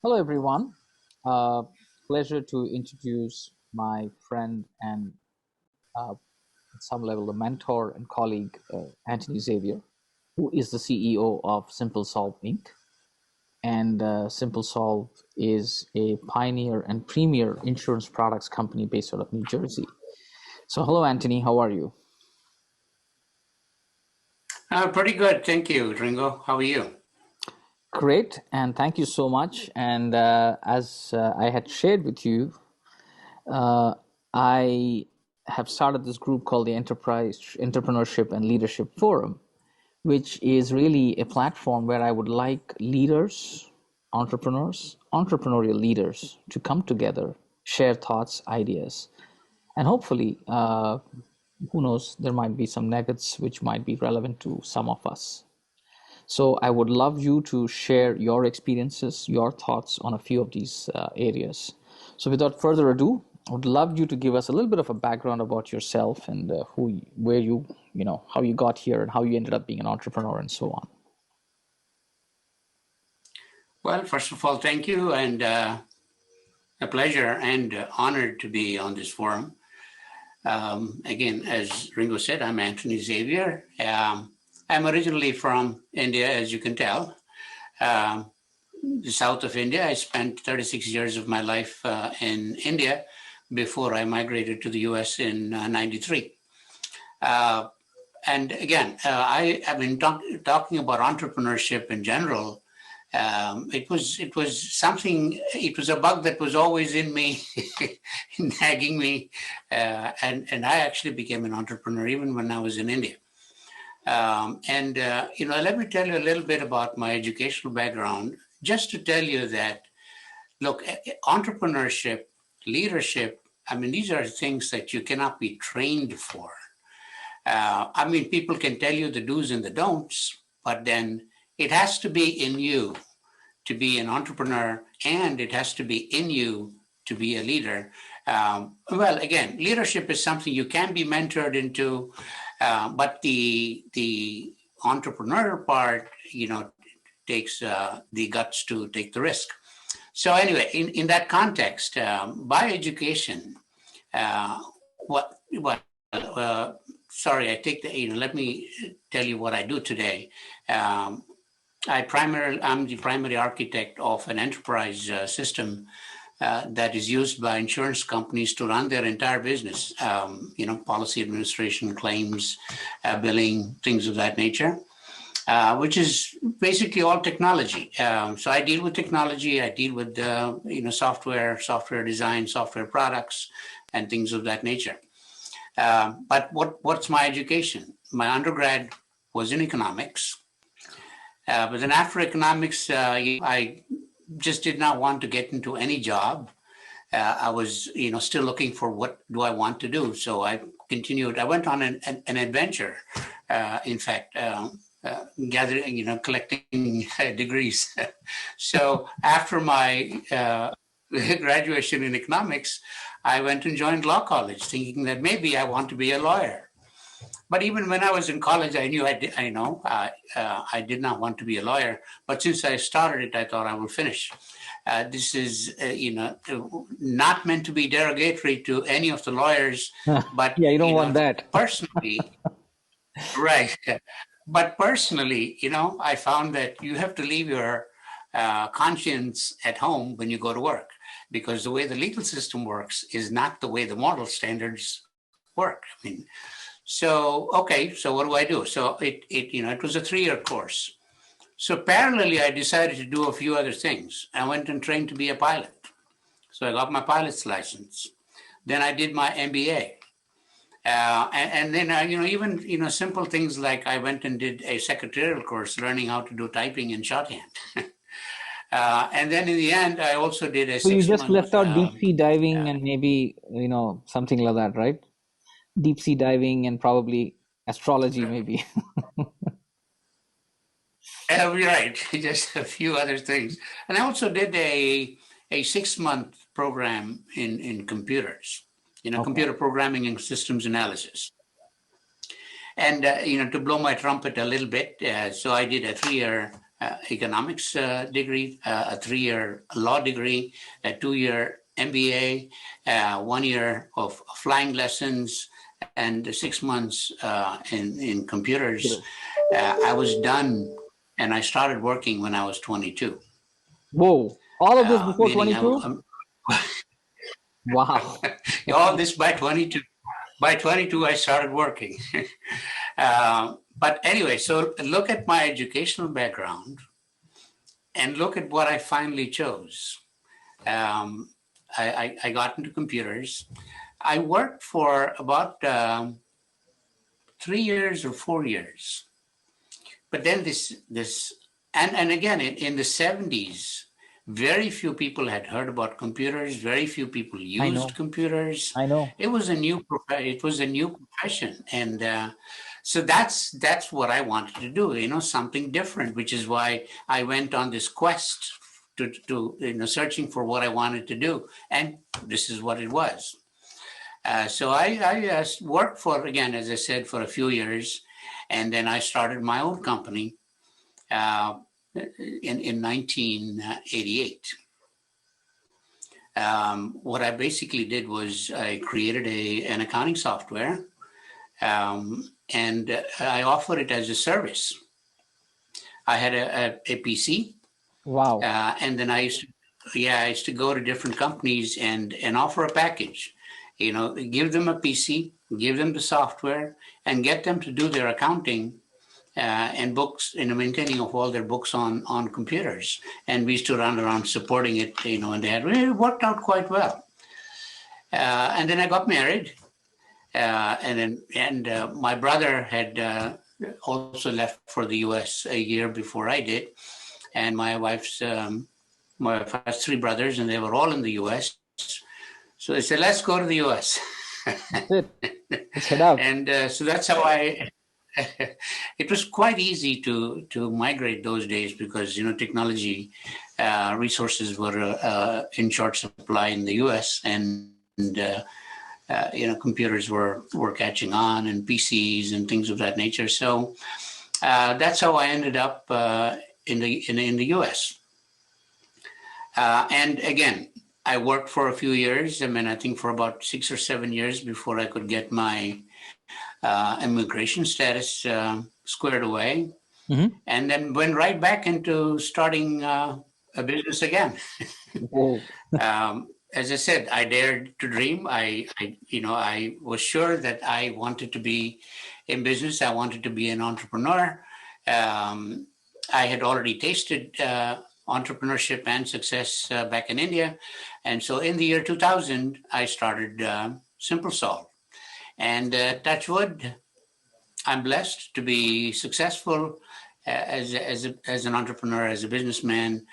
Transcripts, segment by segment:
Hello, everyone. Uh, Pleasure to introduce my friend and at some level the mentor and colleague, Antony Xavier, who is the CEO of SimpleSolve Inc. And SimpleSolve is a pioneer and premier insurance products company based out of New Jersey. So, hello, Antony. How are you? Pretty good. Thank you, Ringo. How are you? Great, and thank you so much. And as I had shared with you, uh, I have started this group called the Enterprise Entrepreneurship and Leadership Forum, which is really a platform where I would like leaders, entrepreneurs, entrepreneurial leaders to come together, share thoughts, ideas, and hopefully, who knows, there might be some nuggets which might be relevant to some of us. So I would love you to share your experiences, your thoughts on a few of these areas. So without further ado, I would love you to give us a little bit of a background about yourself and where how you got here and how you ended up being an entrepreneur and so on. Well, first of all, thank you, and a pleasure and honored to be on this forum. Again, as Ringo said, I'm Antony Xavier. I'm originally from India, as you can tell. The south of India. I spent 36 years of my life in India before I migrated to the US in 93. And again, I have been talking about entrepreneurship in general. It was something. It was a bug that was always in me, nagging me, and I actually became an entrepreneur even when I was in India. Let me tell you a little bit about my educational background, just to tell you that, look, entrepreneurship, leadership. I mean, these are things that you cannot be trained for. People can tell you the do's and the don'ts, but then it has to be in you to be an entrepreneur, and it has to be in you to be a leader. Again, leadership is something you can be mentored into, but the entrepreneur part, takes the guts to take the risk. So anyway, in that context, by education, what sorry, I take let me tell you what I do today. I'm the primary architect of an enterprise system that is used by insurance companies to run their entire business, policy administration, claims, billing, things of that nature, which is basically all technology. So I deal with technology, I deal with, software design, software products, and things of that nature. But what's my education? My undergrad was in economics. But then after economics, I just did not want to get into any job. I was, still looking for what do I want to do. So I continued. I went on an adventure, in fact, gathering, collecting degrees. So after my graduation in economics, I went and joined law college, thinking that maybe I want to be a lawyer. But even when I was in college, I knew I did not want to be a lawyer. But since I started it, I thought I will finish. This is, not meant to be derogatory to any of the lawyers, but Yeah, you don't want that. personally, right. But personally, I found that you have to leave your conscience at home when you go to work, because the way the legal system works is not the way the moral standards work. So what do? So it was a 3-year course. So parallelly, I decided to do a few other things. I went and trained to be a pilot. So I got my pilot's license. Then I did my MBA. And then, even, simple things like I went and did a secretarial course, learning how to do typing in shorthand. And then in the end, I also did a So you just 6-month. left out deep sea diving and maybe, something like that, right? Deep sea diving and probably astrology, maybe. Right, just a few other things. And I also did a 6-month program in computers, Okay. computer programming and systems analysis. And, to blow my trumpet a little bit, so I did a 3-year economics degree, a 3-year law degree, a 2-year MBA, 1 year of flying lessons, and 6 months in computers. I was done, and I started working when I was 22. Whoa! All of this before Meaning 22? Wow. all this by 22. By 22, I started working. But anyway, so look at my educational background and look at what I finally chose. I got into computers. I worked for about 3 years or 4 years. But then and again, in the 70s, very few people had heard about computers. Very few people used computers. I know. It was a new profession, and so that's what I wanted to do. Something different, which is why I went on this quest to searching for what I wanted to do, and this is what it was. So I worked for, again, as I said, for a few years, and then I started my own company in 1988. What I basically did was I created an accounting software, and I offered it as a service. I had a PC. Wow. And then I used to go to different companies and offer a package. Give them a PC, give them the software, and get them to do their accounting and books, maintaining of all their books on computers. And we used to run around supporting it, and it worked out quite well. And then I got married, and my brother had also left for the U.S. a year before I did, and my wife has 3 brothers, and they were all in the U.S. So they said, "Let's go to the U.S." That's it. Let's head out. And so that's how it was quite easy to migrate those days because, technology resources were in short supply in the U.S. and computers were catching on, and PCs and things of that nature. So that's how I ended up in the U.S. And again, I worked for a few years. I think for about 6 or 7 years before I could get my immigration status squared away, and then went right back into starting a business again. As I said, I dared to dream. I was sure that I wanted to be in business. I wanted to be an entrepreneur. I had already tasted entrepreneurship and success back in India. And so in the year 2000, I started SimpleSolve. And touch wood, I'm blessed to be successful as an entrepreneur, as a businessman.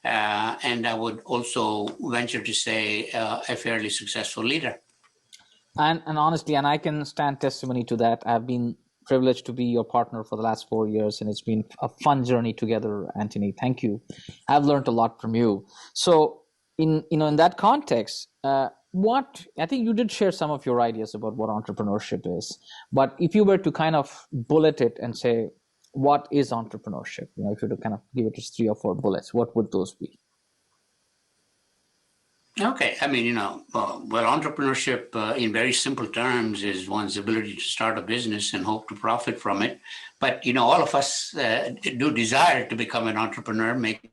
And I would also venture to say a fairly successful leader. And honestly, and I can stand testimony to that. I've been privileged to be your partner for the last 4 years, and it's been a fun journey together, Antony. Thank you. I've learned a lot from you. So in that context, what I think you did share some of your ideas about what entrepreneurship is, but if you were to kind of bullet it and say, what is entrepreneurship? If you were to kind of give it just 3 or 4 bullets, what would those be? Okay. Entrepreneurship in very simple terms is one's ability to start a business and hope to profit from it. But, all of us do desire to become an entrepreneur, make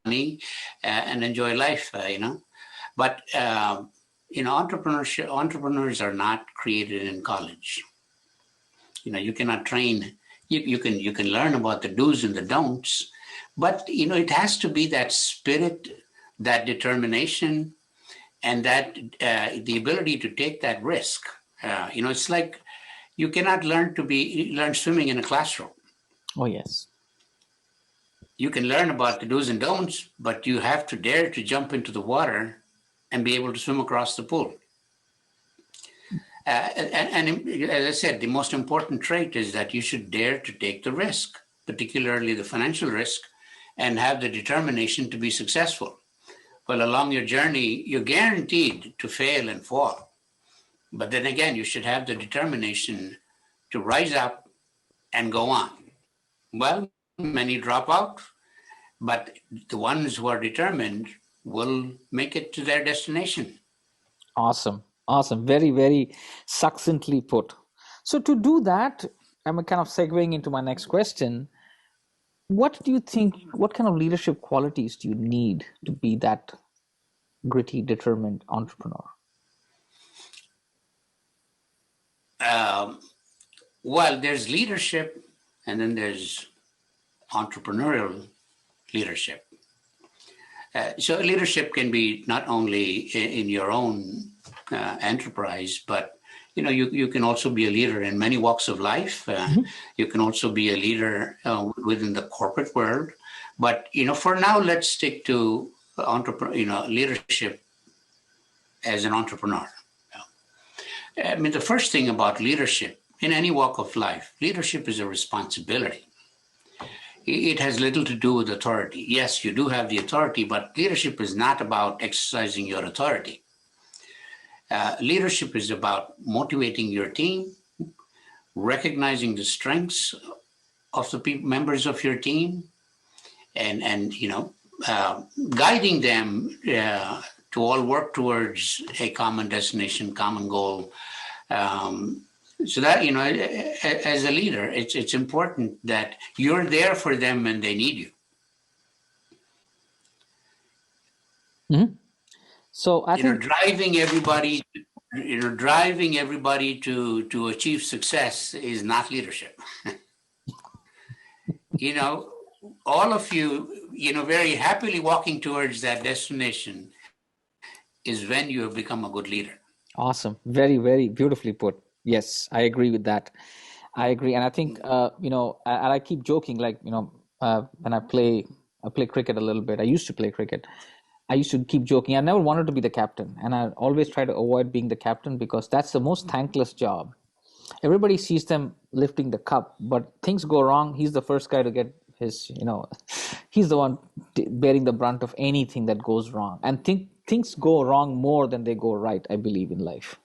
money, and enjoy life, But, entrepreneurs are not created in college. You cannot train. You can learn about the do's and the don'ts, but, it has to be that spirit, that determination, and that the ability to take that risk. It's like you cannot learn swimming in a classroom. Oh, yes. You can learn about the do's and don'ts, but you have to dare to jump into the water and be able to swim across the pool. And as I said, the most important trait is that you should dare to take the risk, particularly the financial risk, and have the determination to be successful. Well, along your journey, you're guaranteed to fail and fall. But then again, you should have the determination to rise up and go on. Well, many drop out, but the ones who are determined will make it to their destination. Awesome. Awesome. Very, very succinctly put. So to do that, I'm kind of segueing into my next question. What do you think, what kind of leadership qualities do you need to be that gritty, determined entrepreneur? Well, there's leadership, and then there's entrepreneurial leadership. So leadership can be not only in your own enterprise, but you can also be a leader in many walks of life. You can also be a leader within the corporate world. But for now, let's stick to leadership as an entrepreneur. I mean, the first thing about leadership in any walk of life, leadership is a responsibility. It has little to do with authority. Yes, you do have the authority, but leadership is not about exercising your authority. Leadership is about motivating your team, recognizing the strengths of the members of your team, and guiding them to all work towards a common destination, common goal. So that, as a leader, it's important that you're there for them when they need you. Mm-hmm. So I think driving everybody to achieve success is not leadership. All of you, very happily walking towards that destination is when you have become a good leader. Awesome. Very, very beautifully put. Yes, I agree with that. I agree. And I think, I keep joking, like, when I play cricket a little bit. I used to play cricket. I used to keep joking. I never wanted to be the captain. And I always try to avoid being the captain because that's the most thankless job. Everybody sees them lifting the cup, but things go wrong. He's the first guy to get his, he's the one bearing the brunt of anything that goes wrong. And things go wrong more than they go right, I believe, in life.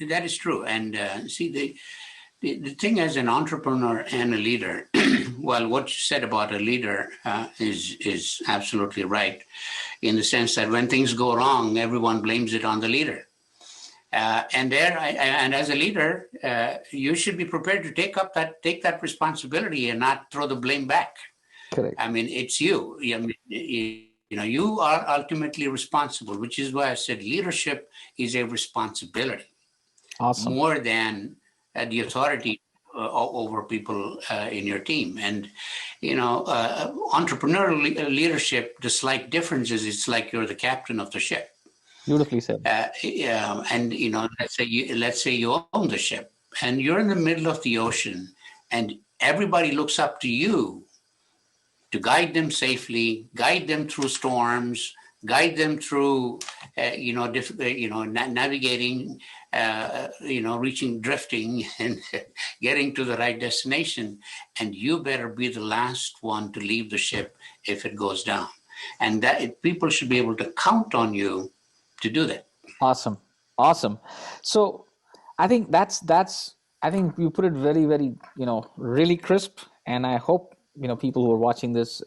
That is true. And see, the thing as an entrepreneur and a leader, well, what you said about a leader is absolutely right, in the sense that when things go wrong, everyone blames it on the leader. And as a leader, you should be prepared to take that responsibility and not throw the blame back. Correct. I mean, it's you. I mean, you are ultimately responsible, which is why I said leadership is a responsibility. Awesome. More than the authority over people in your team. And, entrepreneurial leadership, the slight difference is it's like you're the captain of the ship. Beautifully said. And, let's say you own the ship and you're in the middle of the ocean and everybody looks up to you to guide them safely, guide them through storms, guide them through, navigating, drifting and getting to the right destination. And you better be the last one to leave the ship if it goes down. And that people should be able to count on you to do that. Awesome. So I think I think you put it very, very, really crisp. And I hope, people who are watching this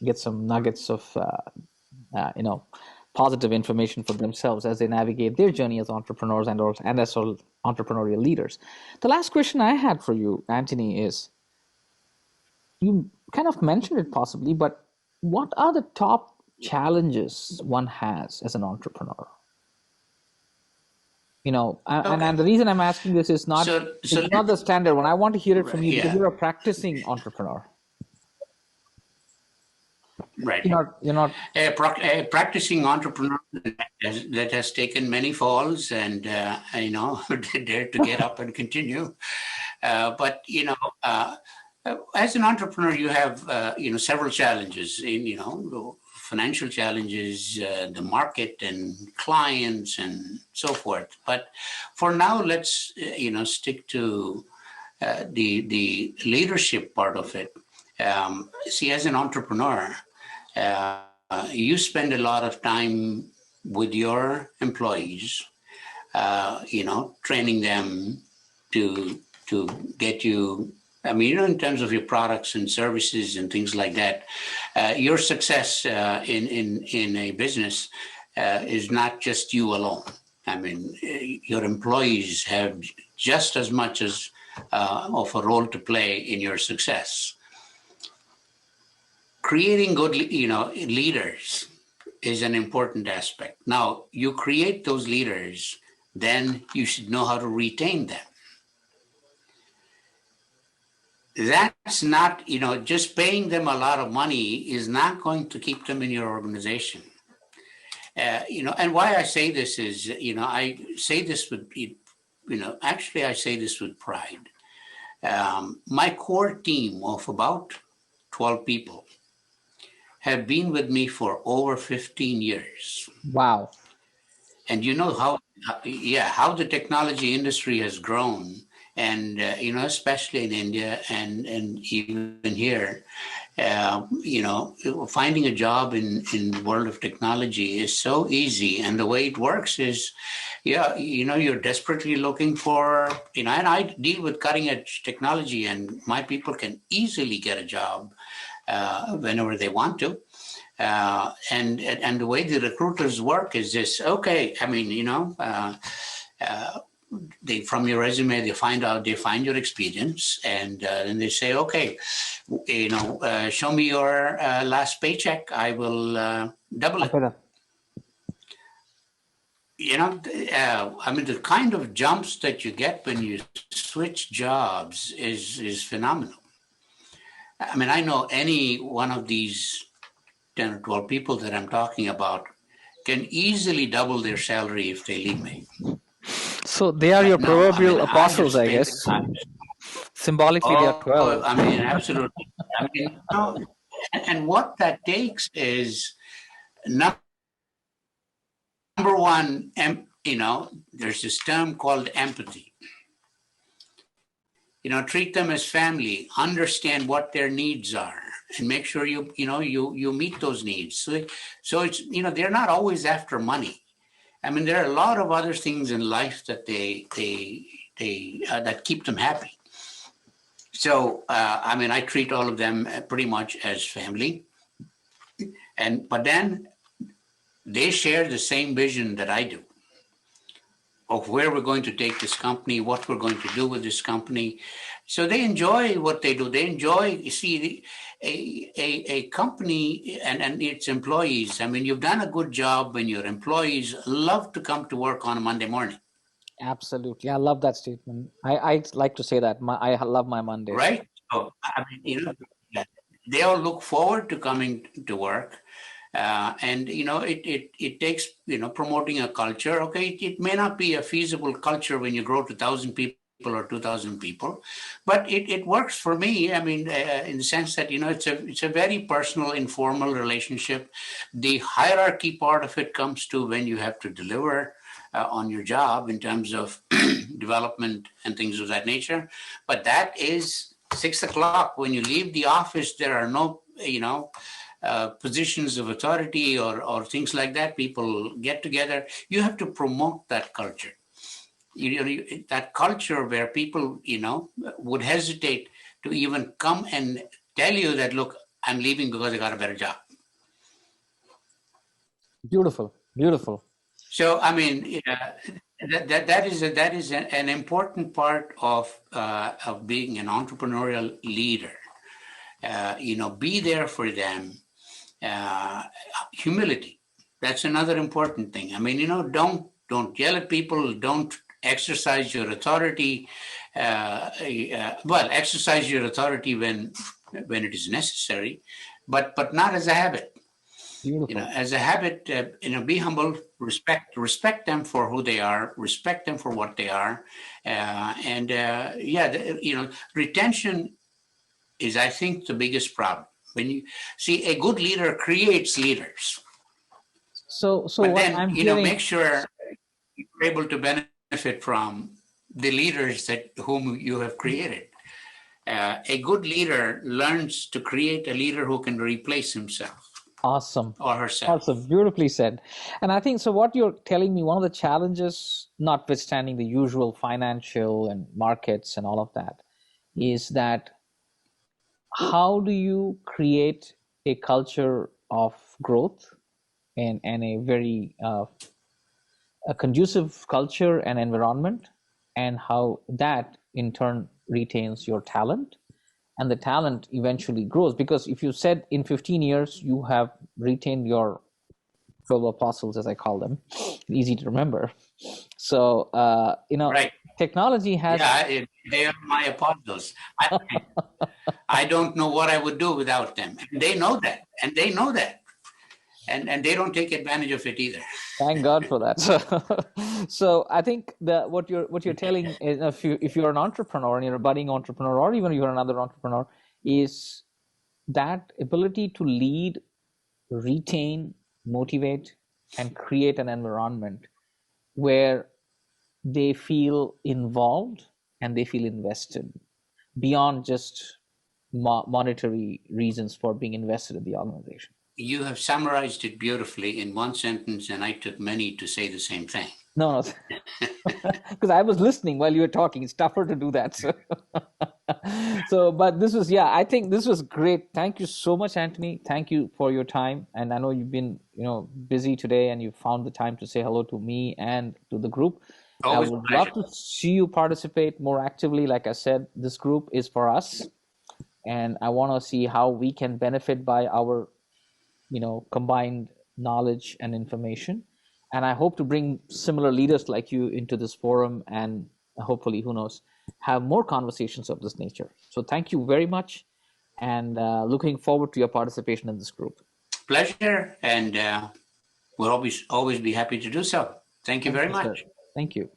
get some nuggets of, positive information for themselves as they navigate their journey as entrepreneurs and as entrepreneurial leaders. The last question I had for you, Antony, is you kind of mentioned it possibly, but what are the top challenges one has as an entrepreneur? And the reason I'm asking this is not it's not the standard one. I want to hear it from you because you're a practicing entrepreneur. Right. You're not a practicing entrepreneur that has taken many falls and dared to get up and continue. But as an entrepreneur, you have several challenges. Financial challenges, the market and clients and so forth. But for now, let's stick to the leadership part of it. See, as an entrepreneur, you spend a lot of time with your employees, training them to get you I mean, in terms of your products and services and things like that, your success in a business is not just you alone. I mean, your employees have just as much as of a role to play in your success. Creating good, leaders is an important aspect. Now, you create those leaders, then you should know how to retain them. That's not, just paying them a lot of money is not going to keep them in your organization. And why I say this is, I say this with, actually I say this with pride. My core team of about 12 people have been with me for over 15 years. Wow. And you know how the technology industry has grown, and especially in India and even here, finding a job in the world of technology is so easy. And the way it works is, you're desperately looking for, and I deal with cutting edge technology, and my people can easily get a job whenever they want to. And the way the recruiters work is this. Okay, I mean, they, from your resume, they find your experience, and then they say, okay, show me your last paycheck. I will double it. Okay. I mean, the kind of jumps that you get when you switch jobs is phenomenal. I mean, I know any one of these 10 or 12 people that I'm talking about can easily double their salary if they leave me. So they are your proverbial apostles, I guess. Symbolically, they are 12. I mean, absolutely. I mean, and what that takes is number one, there's this term called empathy. Treat them as family, understand what their needs are, and make sure you meet those needs. So it's, they're not always after money. I mean, there are a lot of other things in life that they that keep them happy. So, I treat all of them pretty much as family. But then they share the same vision that I do of where we're going to take this company, what we're going to do with this company. So they enjoy what they do. They enjoy, a company and its employees. I mean, you've done a good job when your employees love to come to work on a Monday morning. Absolutely. I love that statement. I like to say that. I love my Mondays. Right? So, they all look forward to coming to work. And it takes promoting a culture. Okay, it may not be a feasible culture when you grow to 1,000 people or 2,000 people, but it works for me. I mean, in the sense that it's a very personal, informal relationship. The hierarchy part of it comes to when you have to deliver on your job in terms of development and things of that nature. But that is 6 o'clock. When you leave the office, there are no positions of authority or things like that. People get together. You have to promote that culture. That culture where people, would hesitate to even come and tell you that, look, I'm leaving because I got a better job. Beautiful, beautiful. So, I mean, that is an important part of being an entrepreneurial leader. Be there for them. Humility. That's another important thing. I mean, don't yell at people. Don't exercise your authority. Exercise your authority when it is necessary, but not as a habit. Beautiful. As a habit, be humble, respect them for who they are, respect them for what they are. Retention is, I think, the biggest problem. When you see, a good leader creates leaders. So but what then, I'm hearing, make sure you're able to benefit from the leaders whom you have created. A good leader learns to create a leader who can replace himself. Awesome. Or herself. Awesome. Beautifully said. And I think, so what you're telling me, one of the challenges, notwithstanding the usual financial and markets and all of that, is that how do you create a culture of growth and a very a conducive culture and environment, and how that in turn retains your talent, and the talent eventually grows. Because if you said in 15 years you have retained your 12 apostles, as I call them, easy to remember. So Right. technology has Yeah, they are my apostles. I don't know what I would do without them. And they know that. And they know that. And they don't take advantage of it either. thank God for that. So I think that what you're telling is, if you're an entrepreneur and you're a budding entrepreneur, or even you're another entrepreneur, is that ability to lead, retain, motivate, and create an environment where they feel involved and they feel invested beyond just monetary reasons for being invested in the organization. You have summarized it beautifully in one sentence, and I took many to say the same thing. No, because I was listening while you were talking. It's tougher to do that. So, but this was, yeah, I think this was great. Thank you so much, Antony. Thank you for your time. And I know you've been, busy today, and you found the time to say hello to me and to the group. Always I a would pleasure. love to see you participate more actively. Like I said, this group is for us, and I want to see how we can benefit by our combined knowledge and information. And I hope to bring similar leaders like you into this forum, and hopefully, who knows, have more conversations of this nature. So thank you very much, and looking forward to your participation in this group. Pleasure, and we'll always be happy to do so. Thank you Thank very you, sir. much. Thank you.